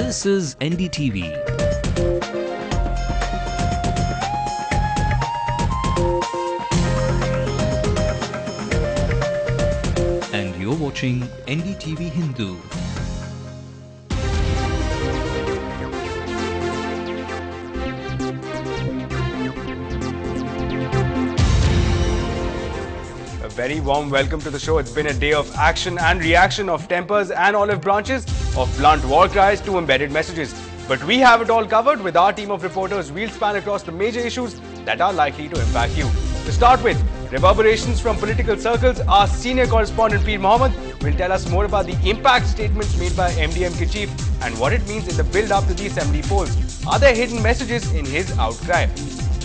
This is NDTV. And you're watching Ndtv-Hindu. A very warm welcome to the show. It's been a day of action and reaction, of tempers and olive branches, of blunt war cries to embedded messages. But we have it all covered with our team of reporters. We'll span across the major issues that are likely to impact you. To start with, reverberations from political circles, our senior correspondent Peer Mohammed will tell us more about the impact statements made by MDMK chief and what it means in the build-up to the assembly polls. Are there hidden messages in his outcry?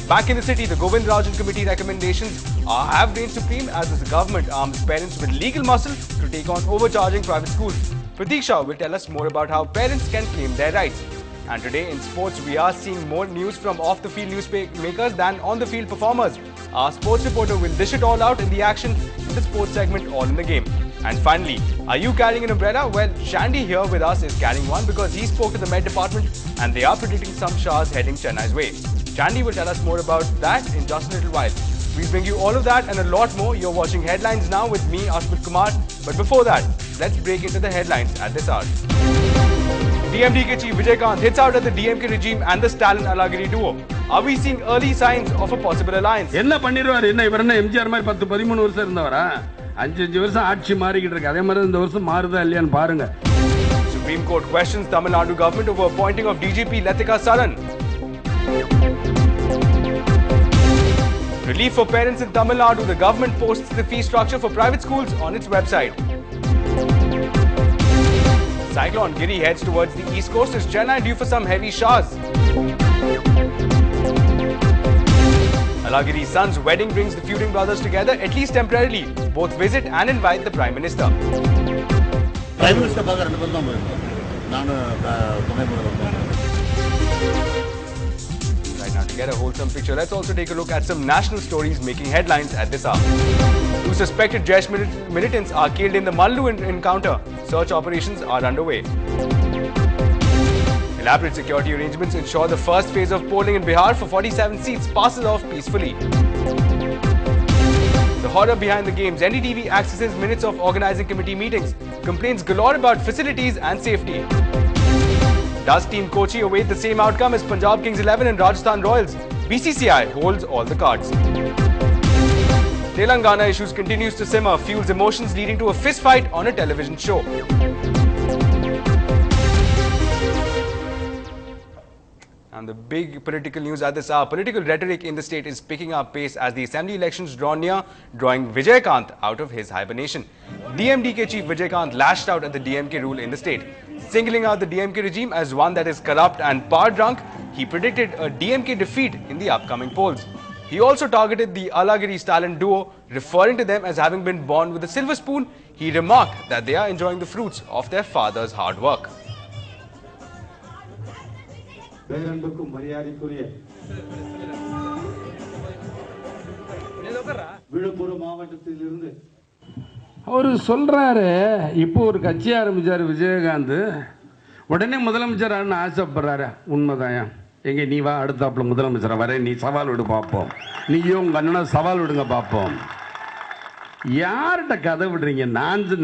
Back in the city, the Govind Rajan Committee recommendations have reigned supreme as the government arms parents with legal muscle to take on overcharging private schools. Pratik Shah will tell us more about how parents can claim their rights. And today in sports, we are seeing more news from off-the-field newsmakers than on-the-field performers. Our sports reporter will dish it all out in the action in the sports segment All in the Game. And finally, are you carrying an umbrella? Well, Shandy here with us is carrying one because he spoke to the Met Department and they are predicting some showers heading Chennai's way. Shandy will tell us more about that in just a little while. We'll bring you all of that and a lot more. You're watching Headlines now with me, Asmit Kumar. But before that, let's break into the headlines at this hour. DMDK chief Vijay Kant hits out at the DMK regime and the Stalin-Alagiri duo. Are we seeing early signs of a possible alliance? என்ன பண்ணிடுவார் என்ன இவர் என்ன எம்ஜிஆர் மாதிரி 10-13 வருஷம் இருந்தவரா 5 வருஷம் ஆட்சி மாறிக்கிட்டு இருக்கு அதே மாதிரி இந்த வருஷம் மாறுதா இல்லையான்னு பாருங்க. Supreme Court questions Tamil Nadu government over appointing of DGP Latika Saran. Relief for parents in Tamil Nadu. The government posts the fee structure for private schools on its website. Cyclone Giri heads towards the east coast. Is Chennai due for some heavy showers? Alagiri's son's wedding brings the feuding brothers together, at least temporarily. Both visit and invite the Prime Minister. Prime Minister Right now, to get a wholesome picture, let's also take a look at some national stories making headlines at this hour. 2 suspected Jaish militants are killed in the Mallu encounter. Search operations are underway. Elaborate security arrangements ensure the first phase of polling in Bihar for 47 seats passes off peacefully. The horror behind the games. NDTV accesses minutes of organizing committee meetings. Complaints galore about facilities and safety. Does Team Kochi await the same outcome as Punjab Kings 11 and Rajasthan Royals? BCCI holds all the cards. Telangana issues continues to simmer, fuels emotions leading to a fist fight on a television show. And the big political news at this hour, political rhetoric in the state is picking up pace as the assembly elections draw near, drawing Vijay Kant out of his hibernation. DMDK chief Vijay Kant lashed out at the DMK rule in the state. Singling out the DMK regime as one that is corrupt and power-drunk, he predicted a DMK defeat in the upcoming polls. He also targeted the Alagiri-Stalin duo, referring to them as having been born with a silver spoon. He remarked that they are enjoying the fruits of their father's hard work. அவர் சொல்றாரு இப்போ ஒரு கட்சி ஆரம்பிச்சாரு விஜயகாந்த் உடனே முதலமைச்சர் ஆகணும்னு ஆசைப்படுறாரு உண்மைதான் எங்க நீ வா அடுத்தாப்புல முதலமைச்சரை வரேன் நீ சவால் விடு பார்ப்போம் நீயும் உங்க அண்ணனா சவால் விடுங்க பார்ப்போம் யார்கிட்ட கதை விடுறீங்க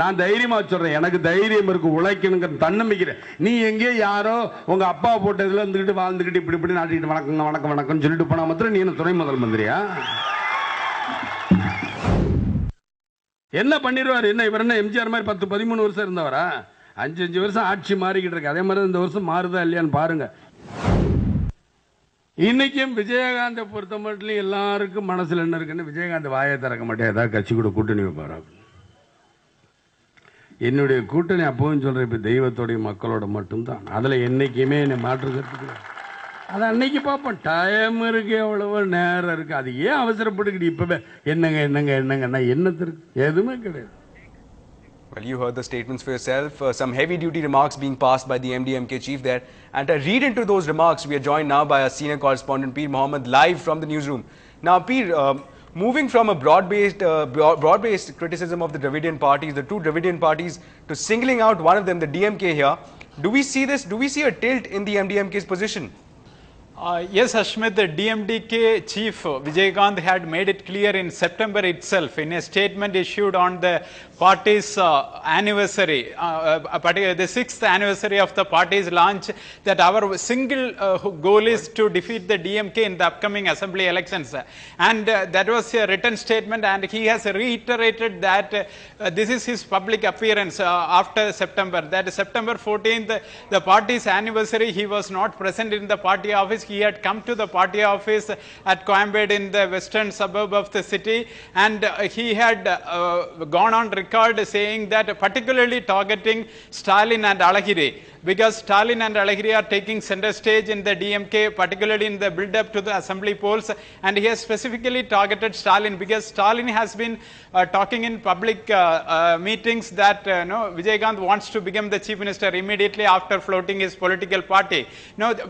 நான் தைரியமா சொல்றேன் எனக்கு தைரியம் இருக்கு உழைக்கணுங்கிற தன்னம்பிக்கை நீ எங்கே யாரோ உங்க அப்பா போட்டதுல இருந்துகிட்டு வாழ்ந்துகிட்டு இப்படி நாட்டிக்கிட்டு வணக்கம் வணக்கம் வணக்கம்னு சொல்லிட்டு போனா மாத்திரம் நீ என்ன துணை முதல் மந்திரியா என்ன பண்ணிடுவார் என்ன இவர் என்ன எம்ஜிஆர் மாதிரி 10-13 வருஷம் இருந்தவரா 5 வருஷம் ஆட்சி மாறிக்கிட்டு இருக்கு அதே மாதிரி இந்த வருஷம் மாறுதா இல்லையான்னு பாருங்க. இன்னைக்கும் விஜயகாந்தை பொறுத்த மட்டும் எல்லாருக்கும் மனசுல என்ன இருக்குன்னு விஜயகாந்த் வாயை திறக்க மாட்டேன் ஏதாவது கட்சி கூட கூட்டணி வைப்பாரு. என்னுடைய கூட்டணி அப்பவும் சொல்றேன் இப்ப தெய்வத்தோடைய மக்களோட மட்டும்தான் அதுல என்னைக்குமே என்னை மாற்றுக்கிறதுக்கு அது அன்னைக்கு பார்ப்போம் டைம் இருக்கு எவ்வளவோ நேரம் இருக்கு அது ஏன் அவசரப்பட்டுக்கிட்டு இப்பவே என்னங்கன்னா என்னத்திற்கு எதுவுமே கிடையாது. Well, you heard the statements for yourself. Some heavy-duty remarks being passed by the MDMK chief there. And to read into those remarks, we are joined now by our senior correspondent Peer Mohammed live from the newsroom. Now, Peer, moving from a broad-based criticism of the Dravidian parties, the two Dravidian parties, to singling out one of them, the DMK here, Do we see this? Do we see a tilt in the MDMK's position? Yes, Ashmit, the DMDK chief Vijaykanth had made it clear in September itself in a statement issued on the party's anniversary, particularly the 6th anniversary of the party's launch, that our single goal is to defeat the DMK in the upcoming assembly elections. And that was a written statement, and he has reiterated that this is his public appearance after September. That September 14th, the party's anniversary, he was not present in the party office. He had come to the party office at Coimbatore in the western suburb of the city, and he had gone on record saying that, particularly targeting Stalin and Alagiri, because Stalin and Alagiri are taking center stage in the DMK, particularly in the build-up to the assembly polls, and he has specifically targeted Stalin because Stalin has been talking in public meetings that Vijaykanth wants to become the chief minister immediately after floating his political party,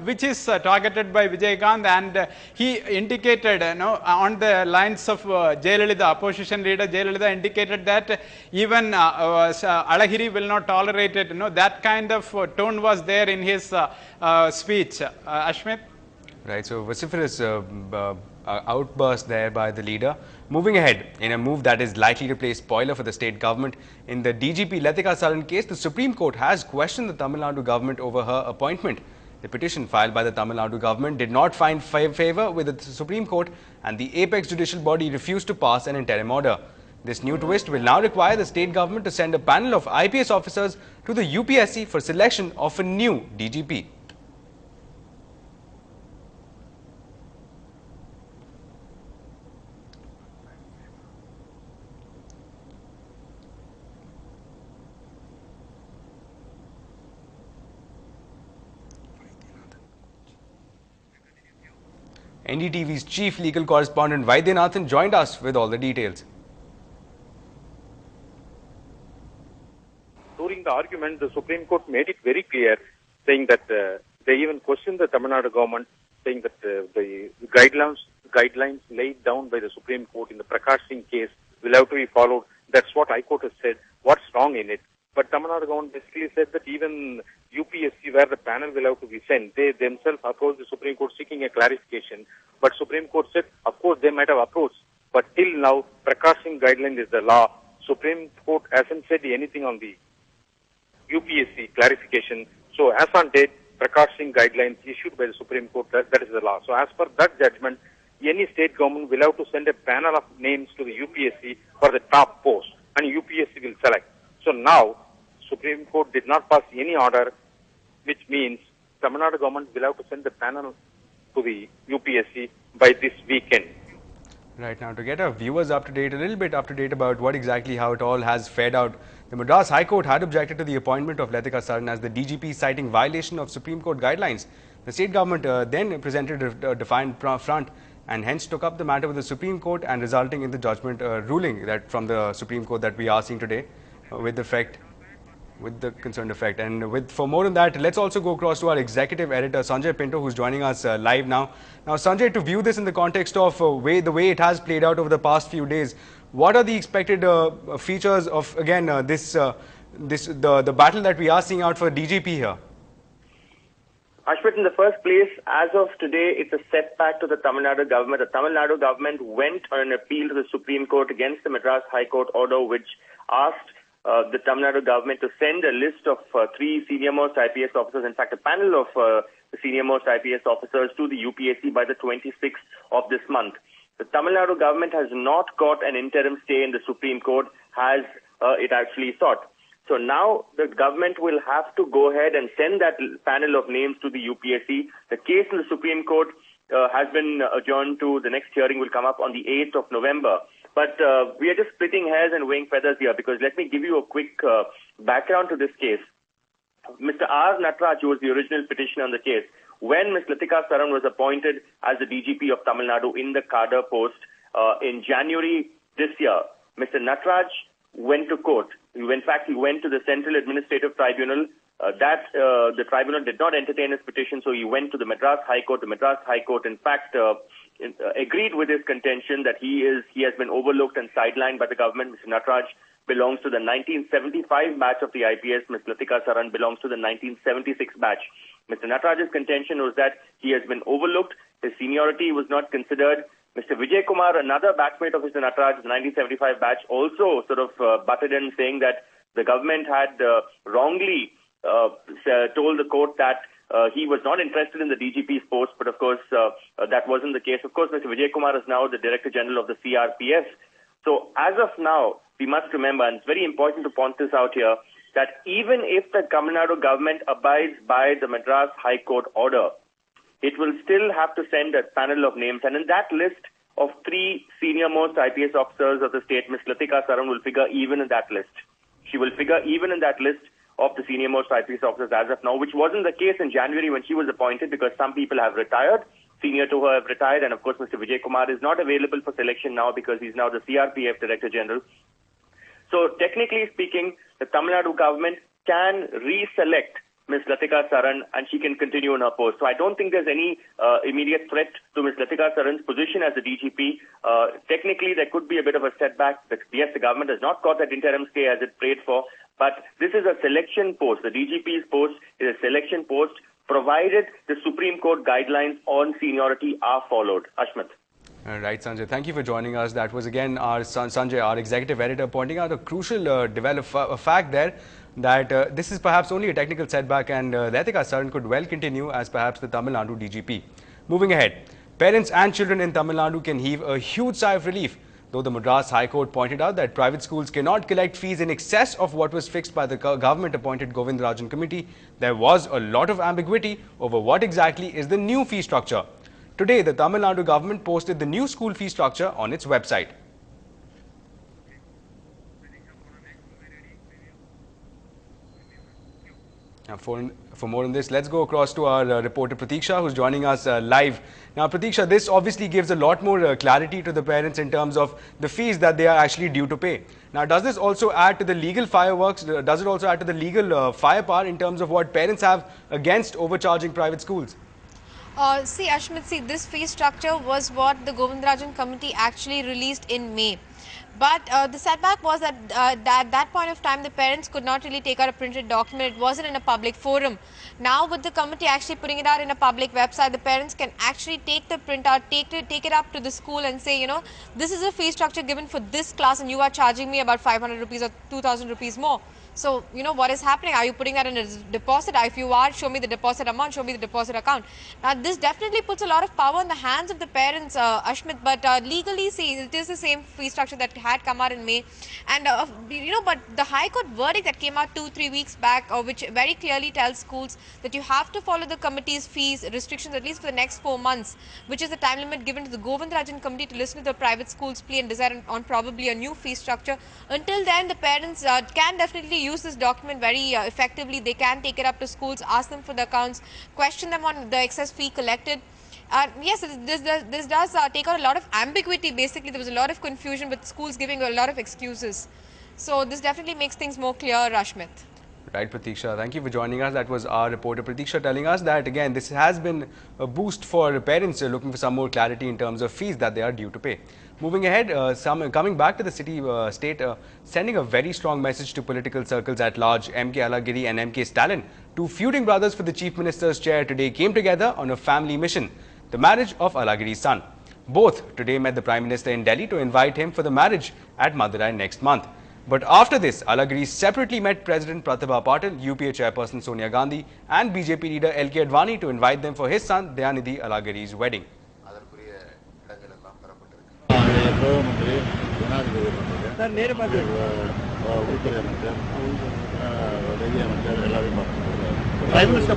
which is targeted by Vijaykanth, and he indicated on the lines of Jayalalitha, opposition leader Jayalalitha indicated that even Alagiri will not tolerate it. That kind of tone was there in his speech. Ashmit? Right, so vociferous outburst there by the leader. Moving ahead, in a move that is likely to play spoiler for the state government, in the DGP Latika Saran case, the Supreme Court has questioned the Tamil Nadu government over her appointment. The petition filed by the Tamil Nadu government did not find favour with the Supreme Court, and the apex judicial body refused to pass an interim order. This new twist will now require the state government to send a panel of IPS officers to the UPSC for selection of a new DGP. NDTV's chief legal correspondent Vaidyanathan joined us with all the details. During the argument, the Supreme Court made it very clear, saying that they even questioned the Tamil Nadu government, saying that the guidelines laid down by the Supreme Court in the Prakash Singh case will have to be followed. That's what High Court has said. What's wrong in it? But Tamil Nadu government basically said that even UPSC, where the panel will have to be sent, they themselves approached the Supreme Court seeking a clarification. But Supreme Court said, of course, they might have approached. But till now, Prakash Singh guideline is the law. Supreme Court hasn't said anything on the UPSC clarification. So as on date, Prakash Singh guidelines issued by the Supreme Court, that is the law. So as per that judgment, any state government will have to send a panel of names to the UPSC for the top post, and UPSC will select. So now, Supreme Court did not pass any order, which means Tamil Nadu government will have to send the panel to the UPSC by this weekend. Right, now to get our viewers up to date, a little bit up to date about what exactly how it all has fared out, the Madras High Court had objected to the appointment of Latika Saran as the DGP, citing violation of Supreme Court guidelines. The state government then presented a defiant front and hence took up the matter with the Supreme Court, and resulting in the judgment ruling that from the Supreme Court that we are seeing today with the concerned effect. And for more on that, let's also go across to our executive editor Sanjay Pinto, who's joining us live now. Now, Sanjay, to view this in the context of the way it has played out over the past few days, what are the expected features of again the battle that we are seeing out for DGP here? Ashwin, in the first place, as of today, it's a setback to the Tamil Nadu government. The Tamil Nadu government went on an appeal to the Supreme Court against the Madras High Court order, which asked the Tamil Nadu government to send a list of 3 senior-most IPS officers, in fact, a panel of the senior-most IPS officers to the UPSC by the 26th of this month. The Tamil Nadu government has not got an interim stay in the Supreme Court, as it actually sought. So now the government will have to go ahead and send that panel of names to the UPSC. The case in the Supreme Court has been adjourned to the next hearing will come up on the 8th of November. But we are just splitting hairs and weighing feathers here, because let me give you a quick background to this case. Mr. R. Nataraj, who was the original petitioner on the case, when Ms. Latika Saran was appointed as the DGP of Tamil Nadu in the cadre post in January this year, Mr. Nataraj went to court. In fact, he went to the Central Administrative Tribunal. The tribunal did not entertain his petition, so he went to the Madras High Court. The Madras High Court, in fact, agreed with his contention that he has been overlooked and sidelined by the government. Mr. Nataraj belongs to the 1975 batch of the IPS. Ms. Latika Saran belongs to the 1976 batch. Mr. Nataraj's contention was that he has been overlooked. His seniority was not considered. Mr. Vijay Kumar, another batchmate of Mr. Nataraj's 1975 batch, also sort of butted in, saying that the government had wrongly told the court that he was not interested in the DGP's post, but of course that wasn't the case. Of course, Mr. Vijay Kumar is now the Director General of the CRPF. So as of now, we must remember, and it's very important to point this out here, that even if the Tamil Nadu government abides by the Madras High Court order, it will still have to send a panel of names. And in that list of 3 senior-most IPS officers of the state, Ms. Latika Saran will figure even in that list. She will figure even in that list of the senior-most IPS officers as of now, which wasn't the case in January when she was appointed, because some people have retired. Senior to her have retired, and of course Mr. Vijay Kumar is not available for selection now because he's now the CRPF Director General. So technically speaking, the Tamil Nadu government can reselect Ms. Latika Saran and she can continue in her post. So I don't think there's any immediate threat to Ms. Latika Saran's position as the DGP. Technically, there could be a bit of a setback. Yes, the government has not got that interim stay as it prayed for, but this is a selection post. The DGP's post is a selection post, provided the Supreme Court guidelines on seniority are followed. Ashmit. Right, Sanjay. Thank you for joining us. That was again our Sanjay, our executive editor, pointing out a crucial fact there, that this is perhaps only a technical setback and Latika Saran could well continue as perhaps the Tamil Nadu DGP. Moving ahead, parents and children in Tamil Nadu can heave a huge sigh of relief, though the Madras High Court pointed out that private schools cannot collect fees in excess of what was fixed by the government-appointed Govindarajan committee. There was a lot of ambiguity over what exactly is the new fee structure. Today, the Tamil Nadu government posted the new school fee structure on its website. Now, for more on this, let's go across to our reporter Pratiksha, who's joining us live. Now, Pratiksha, this obviously gives a lot more clarity to the parents in terms of the fees that they are actually due to pay. Now, does this also add to the legal fireworks? Does it also add to the legal firepower in terms of what parents have against overcharging private schools? See, Ashmit, this fee structure was what the Govindarajan committee actually released in May. But the setback was that at that point of time, the parents could not really take out a printed document. It wasn't in a public forum. Now, with the committee actually putting it out in a public website, the parents can actually take the printout, take it up to the school and say, you know, this is a fee structure given for this class and you are charging me about 500 rupees or 2,000 rupees more. So, you know, what is happening? Are you putting that in a deposit? If you are, show me the deposit amount, show me the deposit account. Now, this definitely puts a lot of power in the hands of the parents, Ashmit, but legally, see, it is the same fee structure that had come out in May. And, you know, but the High Court verdict that came out 2-3 weeks back, which very clearly tells schools that you have to follow the committee's fees restrictions at least for the next 4 months, which is the time limit given to the Govindarajan committee to listen to the private schools' plea and decide on probably a new fee structure. Until then, the parents can definitely use this document very effectively. They can take it up to schools, ask them for the accounts, question them on the excess fee collected. Yes, this does take out a lot of ambiguity. Basically, there was a lot of confusion with schools giving a lot of excuses. So this definitely makes things more clear, Rashmit. Right, Pratiksha. Thank you for joining us. That was our reporter Pratiksha telling us that again this has been a boost for parents looking for some more clarity in terms of fees that they are due to pay. Moving ahead, coming back to the state, sending a very strong message to political circles at large, MK Alagiri and MK Stalin, two feuding brothers for the Chief Minister's chair, today came together on a family mission, the marriage of Alagiri's son. Both today met the Prime Minister in Delhi to invite him for the marriage at Madurai next month. But after this, Alagiri separately met President Pratibha Patil, UPA chairperson Sonia Gandhi and BJP leader LK Advani to invite them for his son Dayanidhi Alagiri's wedding. Prime Minister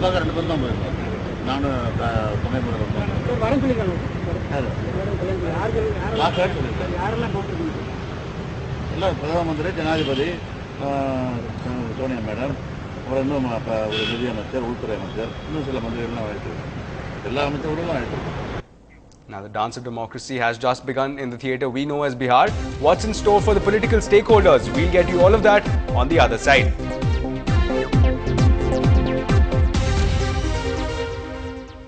பிரதமந்திரி ஜனாதிபதி Sonia madam அப்புறம் இன்னும் ஒரு நிதியமைச்சர் உள்துறை அமைச்சர் இன்னும் சில மந்திரிகள்லாம் ஆயிட்டு எல்லா அமைச்சர்களும் ஆயிட்டு. Now the dance of democracy has just begun in the theatre we know as Bihar. What's in store for the political stakeholders? We'll get you all of that on the other side.